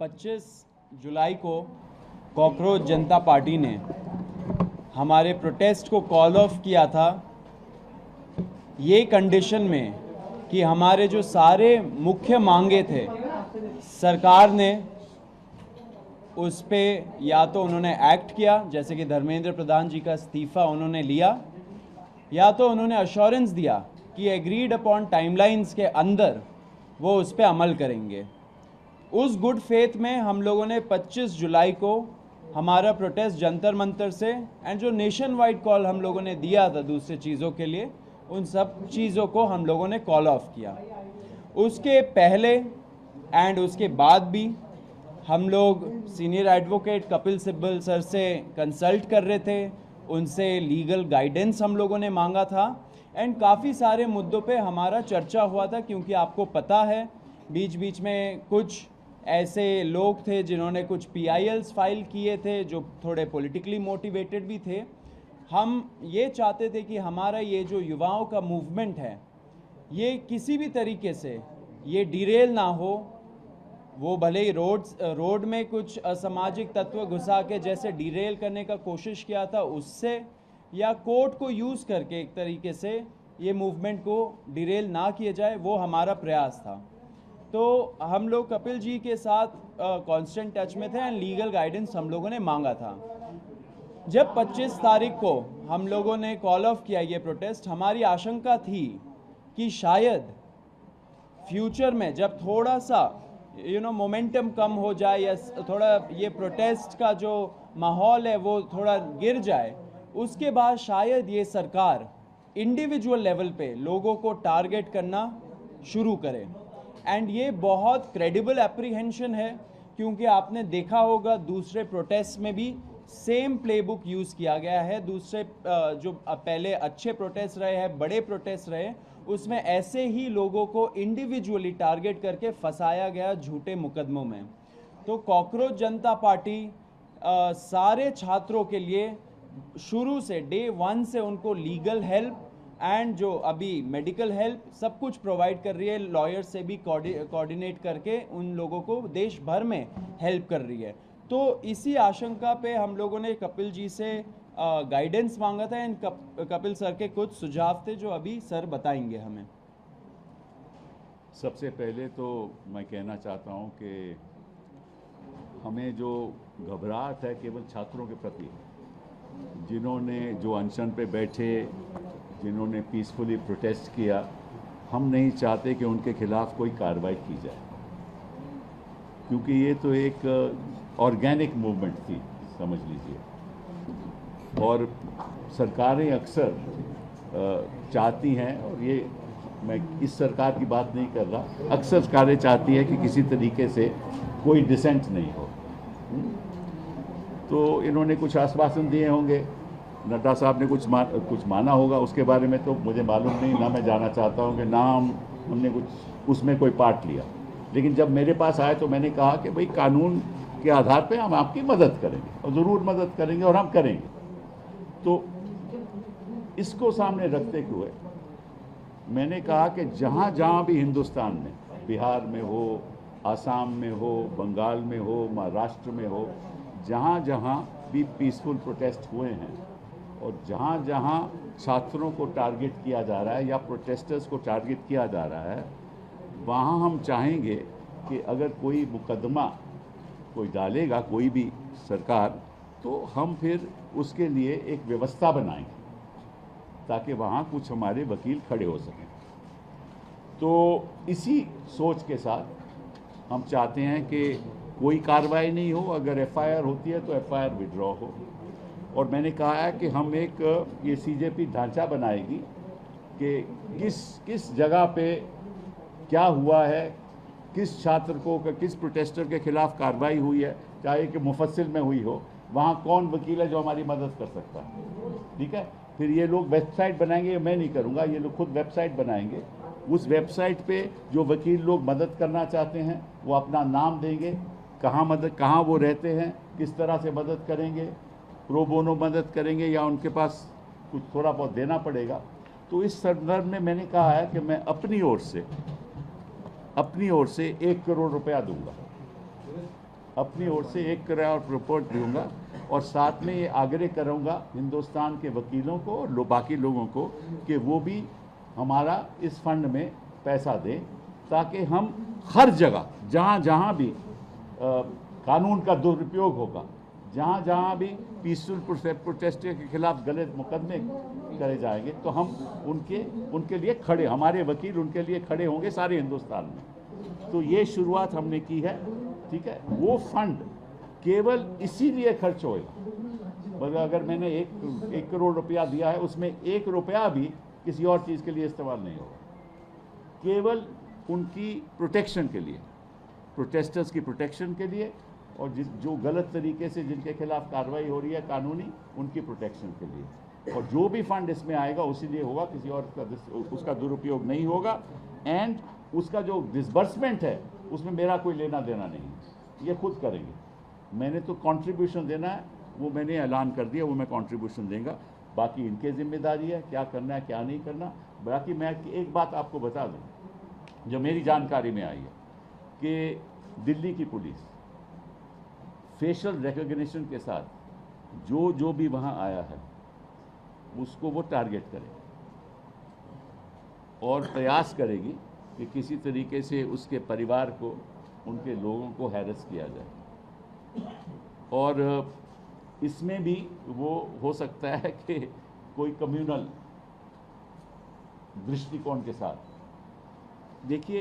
25 जुलाई को कॉकरोच जनता पार्टी ने हमारे प्रोटेस्ट को कॉल ऑफ किया था ये कंडीशन में कि हमारे जो सारे मुख्य मांगे थे सरकार ने उस पे या तो उन्होंने एक्ट किया, जैसे कि धर्मेंद्र प्रधान जी का इस्तीफ़ा उन्होंने लिया, या तो उन्होंने अश्योरेंस दिया कि एग्रीड अपॉन टाइमलाइंस के अंदर वो उस पर अमल करेंगे। उस गुड फेथ में हम लोगों ने 25 जुलाई को हमारा प्रोटेस्ट जंतर मंतर से एंड जो नेशन वाइड कॉल हम लोगों ने दिया था दूसरी चीज़ों के लिए, उन सब चीज़ों को हम लोगों ने कॉल ऑफ किया। उसके पहले एंड उसके बाद भी हम लोग senior advocate Kapil Sibal sir से कंसल्ट कर रहे थे, उनसे लीगल गाइडेंस हम लोगों ने मांगा था एंड काफ़ी सारे मुद्दों पे हमारा चर्चा हुआ था, क्योंकि आपको पता है बीच बीच में कुछ ऐसे लोग थे जिन्होंने कुछ PILs फाइल किए थे जो थोड़े पॉलिटिकली मोटिवेटेड भी थे। हम ये चाहते थे कि हमारा ये जो युवाओं का मूवमेंट है ये किसी भी तरीके से ये डिरेल ना हो। वो भले ही रोड में कुछ असामाजिक तत्व घुसा के जैसे डिरेल करने का कोशिश किया था उससे, या कोर्ट को यूज़ करके एक तरीके से ये मूवमेंट को डिरेल ना किया जाए, वो हमारा प्रयास था। तो हम लोग कपिल जी के साथ कांस्टेंट टच में थे एंड लीगल गाइडेंस हम लोगों ने मांगा था। जब 25 तारीख को हम लोगों ने कॉल ऑफ किया ये प्रोटेस्ट, हमारी आशंका थी कि शायद फ्यूचर में जब थोड़ा सा मोमेंटम कम हो जाए या थोड़ा ये प्रोटेस्ट का जो माहौल है वो थोड़ा गिर जाए, उसके बाद शायद ये सरकार इंडिविजुअल लेवल पे लोगों को टारगेट करना शुरू करे। एंड ये बहुत क्रेडिबल एप्रीहेंशन है, क्योंकि आपने देखा होगा दूसरे प्रोटेस्ट में भी सेम प्लेबुक यूज़ किया गया है। दूसरे जो पहले अच्छे प्रोटेस्ट रहे हैं, बड़े प्रोटेस्ट रहे, उसमें ऐसे ही लोगों को इंडिविजुअली टारगेट करके फंसाया गया झूठे मुकदमों में। तो कॉकरोच जनता पार्टी सारे छात्रों के लिए शुरू से डे 1 से उनको लीगल हेल्प एंड जो अभी मेडिकल हेल्प सब कुछ प्रोवाइड कर रही है। लॉयर से भी कोऑर्डिनेट करके उन लोगों को देश भर में हेल्प कर रही है। तो इसी आशंका पे हम लोगों ने कपिल जी से गाइडेंस मांगा था एंड कपिल सर के कुछ सुझाव थे जो अभी सर बताएंगे हमें। सबसे पहले तो मैं कहना चाहता हूं कि हमें जो घबराहट है केवल छात्रों के प्रति, जिन्होंने जो अनशन पे बैठे, जिन्होंने पीसफुली प्रोटेस्ट किया, हम नहीं चाहते कि उनके खिलाफ कोई कार्रवाई की जाए, क्योंकि ये तो एक ऑर्गेनिक मूवमेंट थी, समझ लीजिए। और सरकारें अक्सर चाहती हैं, और ये मैं इस सरकार की बात नहीं कर रहा, अक्सर सरकारें चाहती है कि किसी तरीके से कोई डिसेंट नहीं हो। तो इन्होंने कुछ आश्वासन दिए होंगे, नड्डा साहब ने कुछ माना होगा, उसके बारे में तो मुझे मालूम नहीं, ना मैं जाना चाहता हूँ कि ना हमने कुछ उसमें कोई पार्ट लिया। लेकिन जब मेरे पास आए तो मैंने कहा कि भाई कानून के आधार पे हम आपकी मदद करेंगे, और ज़रूर मदद करेंगे और हम करेंगे। तो इसको सामने रखते हुए मैंने कहा कि जहाँ जहाँ भी हिंदुस्तान में, बिहार में हो, आसाम में हो, बंगाल में हो, महाराष्ट्र में हो, जहाँ जहाँ भी पीसफुल प्रोटेस्ट हुए हैं और जहाँ जहाँ छात्रों को टारगेट किया जा रहा है या प्रोटेस्टर्स को टारगेट किया जा रहा है, वहाँ हम चाहेंगे कि अगर कोई मुकदमा कोई डालेगा कोई भी सरकार, तो हम फिर उसके लिए एक व्यवस्था बनाएंगे ताकि वहाँ कुछ हमारे वकील खड़े हो सकें। तो इसी सोच के साथ हम चाहते हैं कि कोई कार्रवाई नहीं हो, अगर FIR होती है तो FIR विड्रॉ हो। और मैंने कहा है कि हम एक ये CJP ढांचा बनाएगी कि किस जगह पे क्या हुआ है, किस छात्र को, किस प्रोटेस्टर के खिलाफ कार्रवाई हुई है, चाहे कि मुफस्सिल में हुई हो, वहाँ कौन वकील है जो हमारी मदद कर सकता है। ठीक है, फिर ये लोग वेबसाइट बनाएंगे, मैं नहीं करूँगा, ये लोग खुद वेबसाइट बनाएंगे। उस वेबसाइट पे जो वकील लोग मदद करना चाहते हैं वो अपना नाम देंगे, कहाँ वो रहते हैं, किस तरह से मदद करेंगे, प्रो बोनो मदद करेंगे या उनके पास कुछ थोड़ा बहुत देना पड़ेगा। तो इस संदर्भ में मैंने कहा है कि मैं अपनी ओर से 1 करोड़ रुपया दूंगा अपनी ओर से 1 करोड़ रिपोर्ट दूंगा और साथ में ये आग्रह करूंगा हिंदुस्तान के वकीलों को और बाकी लोगों को कि वो भी हमारा इस फंड में पैसा दें, ताकि हम हर जगह जहाँ जहाँ भी कानून का दुरुपयोग होगा, जहाँ जहाँ भी पीसफुल प्रोटेस्ट के खिलाफ गलत मुकदमे करे जाएंगे, तो हम उनके लिए खड़े, हमारे वकील उनके लिए खड़े होंगे सारे हिंदुस्तान में। तो ये शुरुआत हमने की है, ठीक है। वो फंड केवल इसीलिए खर्च होएगा, मगर अगर मैंने 1 करोड़ रुपया दिया है, उसमें 1 रुपया भी किसी और चीज़ के लिए इस्तेमाल नहीं होगा, केवल उनकी प्रोटेक्शन के लिए, प्रोटेस्टर्स की प्रोटेक्शन के लिए, और जो गलत तरीके से जिनके खिलाफ कार्रवाई हो रही है कानूनी, उनकी प्रोटेक्शन के लिए। और जो भी फंड इसमें आएगा उसी लिए होगा, किसी और उसका दुरुपयोग नहीं होगा। एंड उसका जो डिसबर्समेंट है उसमें मेरा कोई लेना देना नहीं है, ये खुद करेंगे। मैंने तो कंट्रीब्यूशन देना है, वो मैंने ऐलान कर दिया, वो मैं कंट्रीब्यूशन देंगे। बाकी इनकी जिम्मेदारी है क्या करना है क्या नहीं करना। बाकी मैं एक बात आपको बता दूं जो मेरी जानकारी में आई है कि दिल्ली की पुलिस फेशियल रिकॉग्निशन के साथ जो भी वहाँ आया है उसको वो टारगेट करेगी और प्रयास करेगी कि किसी तरीके से उसके परिवार को, उनके लोगों को हैरेस किया जाए। और इसमें भी वो हो सकता है कि कोई कम्युनल दृष्टिकोण के साथ, देखिए